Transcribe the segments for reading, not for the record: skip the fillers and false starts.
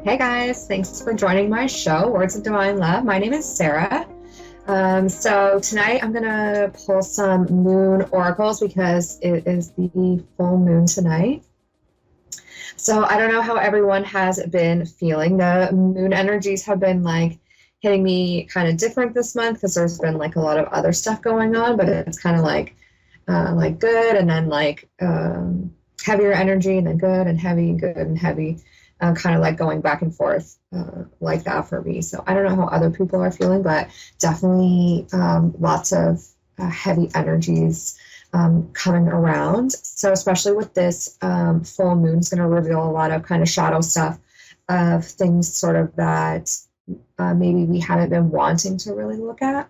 Hey guys, thanks for joining my show, Words of Divine Love. My name is Sarah. So tonight I'm gonna pull some moon oracles because it is the full moon tonight. So I don't know how everyone has been feeling. The moon energies have been like hitting me kind of different this month because there's been like a lot of other stuff going on, but it's kind of like good and then heavier energy and then good and heavy, kind of like going back and forth like that for me. So I don't know how other people are feeling, but definitely lots of heavy energies coming around. So especially with this full moon, it's going to reveal a lot of kind of shadow stuff of things sort of that maybe we haven't been wanting to really look at.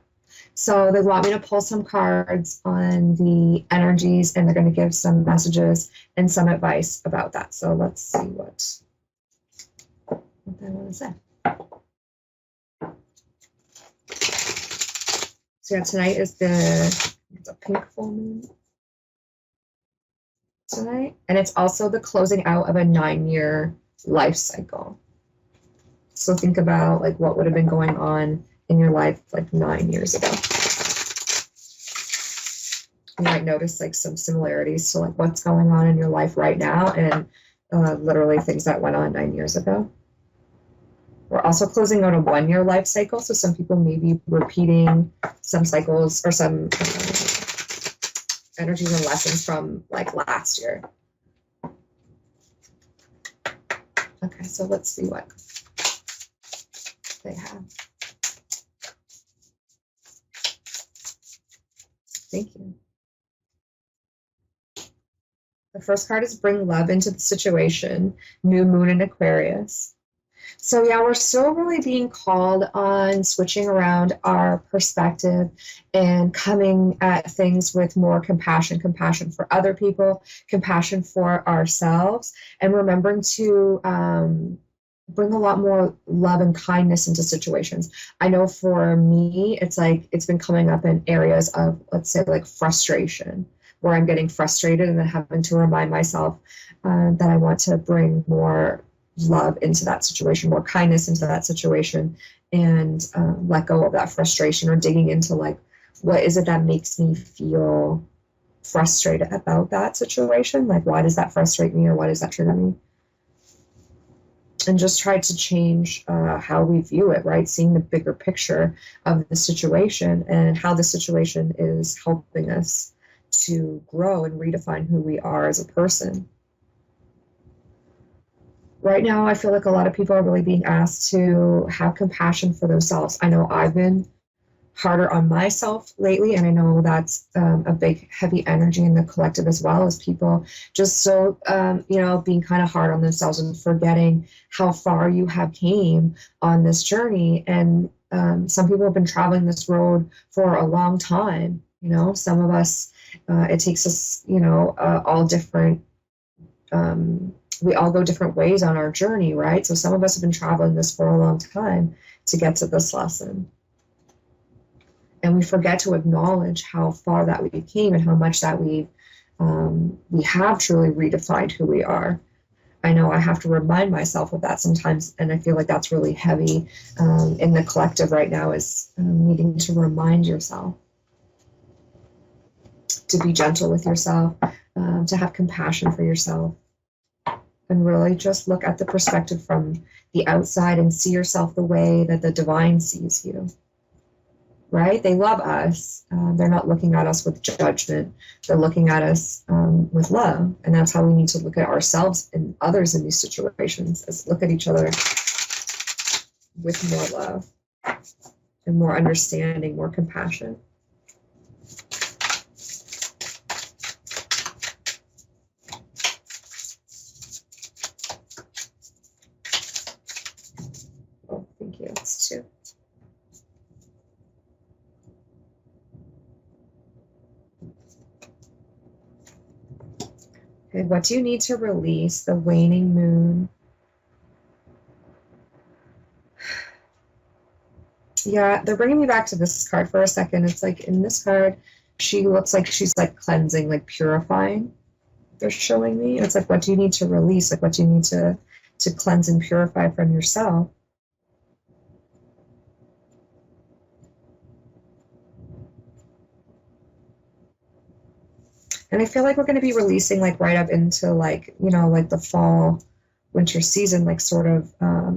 So they want me to pull some cards on the energies, and they're going to give some messages and some advice about that. So let's see what they want to say. So yeah, tonight is it's a pink full moon tonight, and it's also the closing out of a 9-year life cycle. So think about like what would have been going on in your life like 9 years ago. You might notice like some similarities to like what's going on in your life right now and literally things that went on 9 years ago. We're also closing out a 1-year life cycle, so some people may be repeating some cycles or some energies and lessons from like last year. Okay, so let's see what they have. Thank you. The first card is bring love into the situation, new moon in Aquarius. So yeah, we're still really being called on switching around our perspective and coming at things with more compassion for other people, compassion for ourselves, and remembering to bring a lot more love and kindness into situations. I know for me, it's like it's been coming up in areas of, let's say, like frustration, where I'm getting frustrated and then having to remind myself that I want to bring more love into that situation, more kindness into that situation, and let go of that frustration, or digging into like, what is it that makes me feel frustrated about that situation? Like, why does that frustrate me, or why does that trigger me? And just try to change how we view it, right? Seeing the bigger picture of the situation and how the situation is helping us to grow and redefine who we are as a person. Right now, I feel like a lot of people are really being asked to have compassion for themselves. I know I've been harder on myself lately, and I know that's a big, heavy energy in the collective as well, as people just so, being kind of hard on themselves and forgetting how far you have came on this journey. And some people have been traveling this road for a long time. You know, some of us, it takes us, all different. We all go different ways on our journey, right? So some of us have been traveling this for a long time to get to this lesson. And we forget to acknowledge how far that we came and how much that we have truly redefined who we are. I know I have to remind myself of that sometimes, and I feel like that's really heavy in the collective right now, is needing to remind yourself to be gentle with yourself, to have compassion for yourself, and really just look at the perspective from the outside and see yourself the way that the divine sees you, right? They love us. They're not looking at us with judgment. They're looking at us with love. And that's how we need to look at ourselves and others in these situations, is look at each other with more love and more understanding, more compassion. Thank you. It's 2. Okay, what do you need to release? The waning moon. Yeah, they're bringing me back to this card for a second. It's like in this card, she looks like she's like cleansing, like purifying. They're showing me. It's like, what do you need to release? Like, what do you need to to cleanse and purify from yourself. And I feel like we're going to be releasing like right up into like, you know, like the fall, winter season, like sort of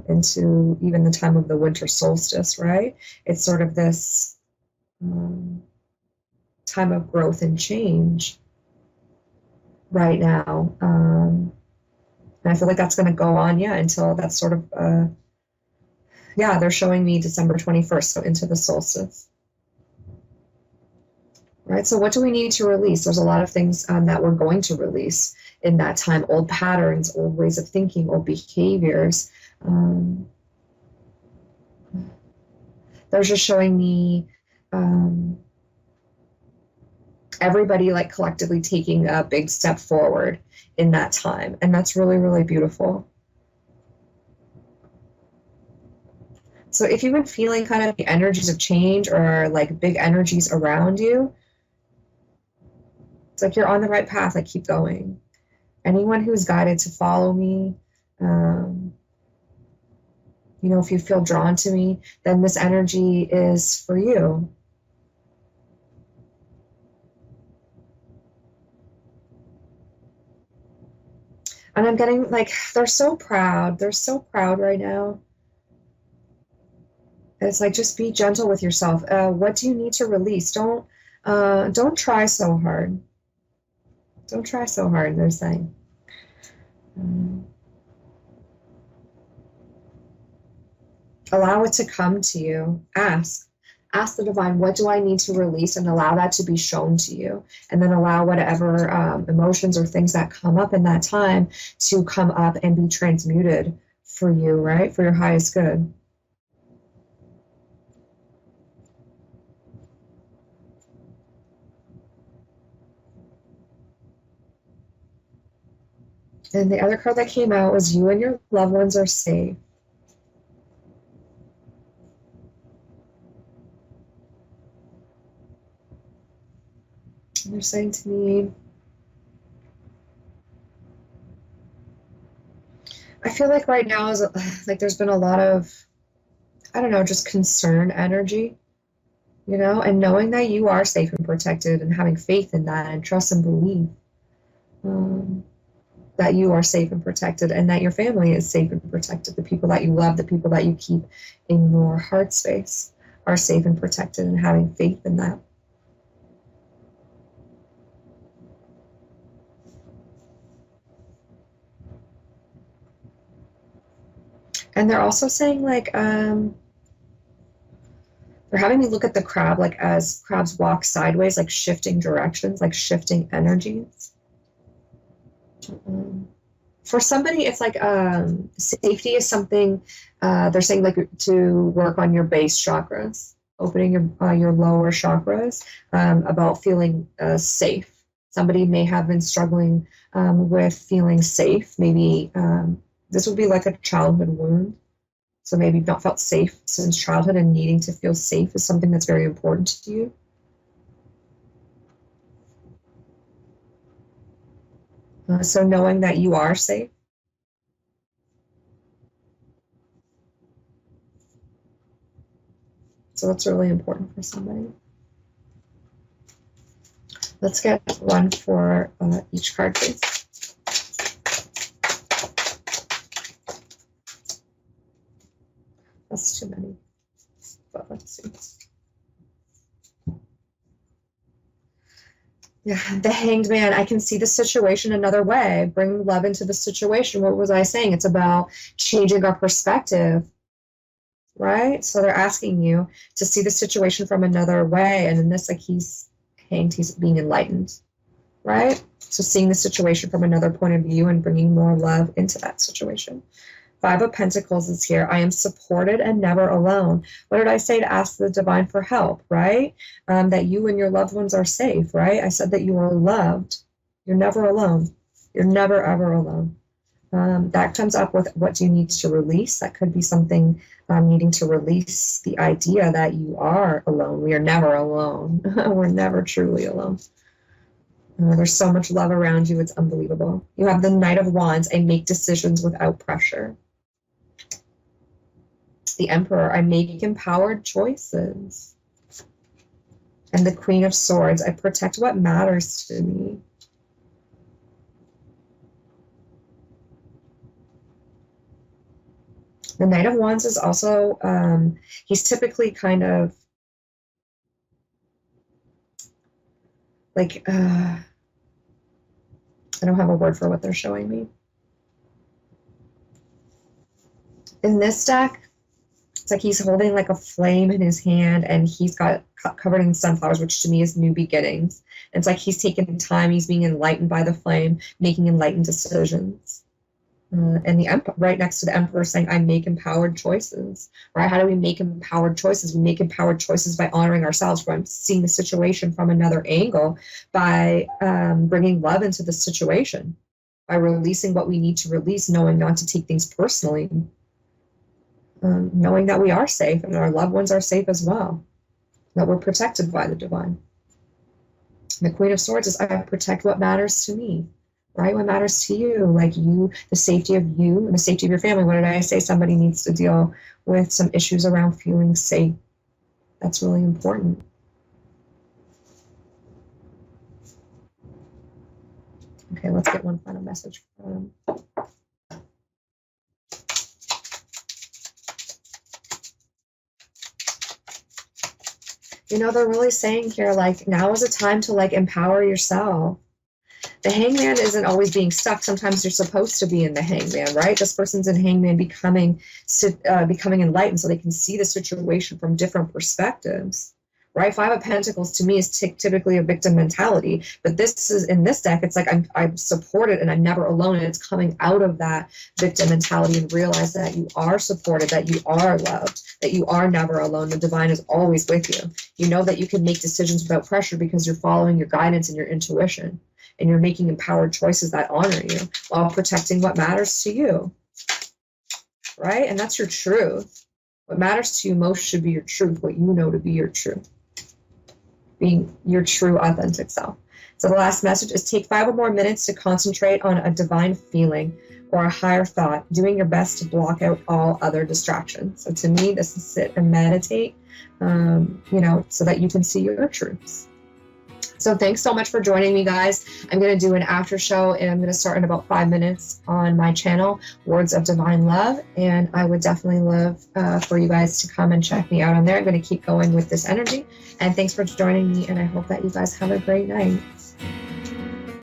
into even the time of the winter solstice, right? It's sort of this time of growth and change right now. And I feel like that's going to go on, yeah, until that's sort of, yeah, they're showing me December 21st, so into the solstice. Right. So what do we need to release? There's a lot of things that we're going to release in that time. Old patterns, old ways of thinking, old behaviors. They're just showing me everybody like collectively taking a big step forward in that time. And that's really, really beautiful. So if you've been feeling kind of the energies of change or like big energies around you, it's like you're on the right path, like keep going. Anyone who's guided to follow me, you know, if you feel drawn to me, then this energy is for you. And I'm getting like, they're so proud. They're so proud right now. And it's like, just be gentle with yourself. What do you need to release? Don't try so hard. Don't try so hard, they're saying. Allow it to come to you. Ask the divine, what do I need to release, and allow that to be shown to you. And then allow whatever emotions or things that come up in that time to come up and be transmuted for you, right? For your highest good. And the other card that came out was you and your loved ones are safe. And they're saying to me, I feel like right now is like there's been a lot of, I don't know, just concern energy, you know, and knowing that you are safe and protected and having faith in that and trust and belief. That you are safe and protected and that your family is safe and protected. The people that you love, the people that you keep in your heart space are safe and protected, and having faith in that. And they're also saying like, they're having me look at the crab like as crabs walk sideways, like shifting directions, like shifting energies. For somebody, it's like safety is something they're saying like to work on your base chakras, opening your lower chakras, about feeling safe. Somebody may have been struggling with feeling safe. Maybe this would be like a childhood wound. So maybe you've not felt safe since childhood, and needing to feel safe is something that's very important to you. So knowing that you are safe. So that's really important for somebody. Let's get one for each card, please. That's too many, but let's see. Yeah, the Hanged Man. I can see the situation another way. Bring love into the situation. What was I saying? It's about changing our perspective, right? So they're asking you to see the situation from another way. And in this, like he's hanged, he's being enlightened, right? So seeing the situation from another point of view and bringing more love into that situation. 5 of Pentacles is here. I am supported and never alone. What did I say? To ask the divine for help, right? That you and your loved ones are safe, right? I said that you are loved. You're never alone. You're never, ever alone. That comes up with what do you need to release. That could be something needing to release the idea that you are alone. We are never alone. We're never truly alone. There's so much love around you. It's unbelievable. You have the Knight of Wands. I make decisions without pressure. The Emperor. I make empowered choices. And the Queen of Swords. I protect what matters to me. The Knight of Wands is also, he's typically kind of like, I don't have a word for what they're showing me. In this deck, it's like he's holding like a flame in his hand and he's got covered in sunflowers, which to me is new beginnings. And it's like he's taking time, he's being enlightened by the flame, making enlightened decisions. And the right next to the Emperor saying, I make empowered choices. Right? How do we make empowered choices? We make empowered choices by honoring ourselves, by seeing the situation from another angle, by bringing love into the situation, by releasing what we need to release, knowing not to take things personally, knowing that we are safe and our loved ones are safe as well, that we're protected by the divine. And the Queen of Swords is, I protect what matters to me. Right? What matters to you, like you, the safety of you and the safety of your family. What did I say? Somebody needs to deal with some issues around feeling safe. That's really important. Okay, let's get one final message from them. You know, they're really saying here, like, now is a time to like empower yourself. The Hangman isn't always being stuck. Sometimes you're supposed to be in the Hangman, right? This person's in Hangman becoming enlightened so they can see the situation from different perspectives, right? Five of Pentacles to me is typically a victim mentality, but this is in this deck, it's like I'm supported and I'm never alone, and it's coming out of that victim mentality and realize that you are supported, that you are loved, that you are never alone. The divine is always with you. You know that you can make decisions without pressure because you're following your guidance and your intuition. And you're making empowered choices that honor you while protecting what matters to you, right? And that's your truth. What matters to you most should be your truth, what you know to be your truth, being your true, authentic self. So the last message is take 5 or more minutes to concentrate on a divine feeling or a higher thought, doing your best to block out all other distractions. So to me, this is sit and meditate, so that you can see your truths. So thanks so much for joining me, guys. I'm going to do an after show, and I'm going to start in about 5 minutes on my channel, Words of Divine Love. And I would definitely love for you guys to come and check me out on there. I'm going to keep going with this energy. And thanks for joining me, and I hope that you guys have a great night.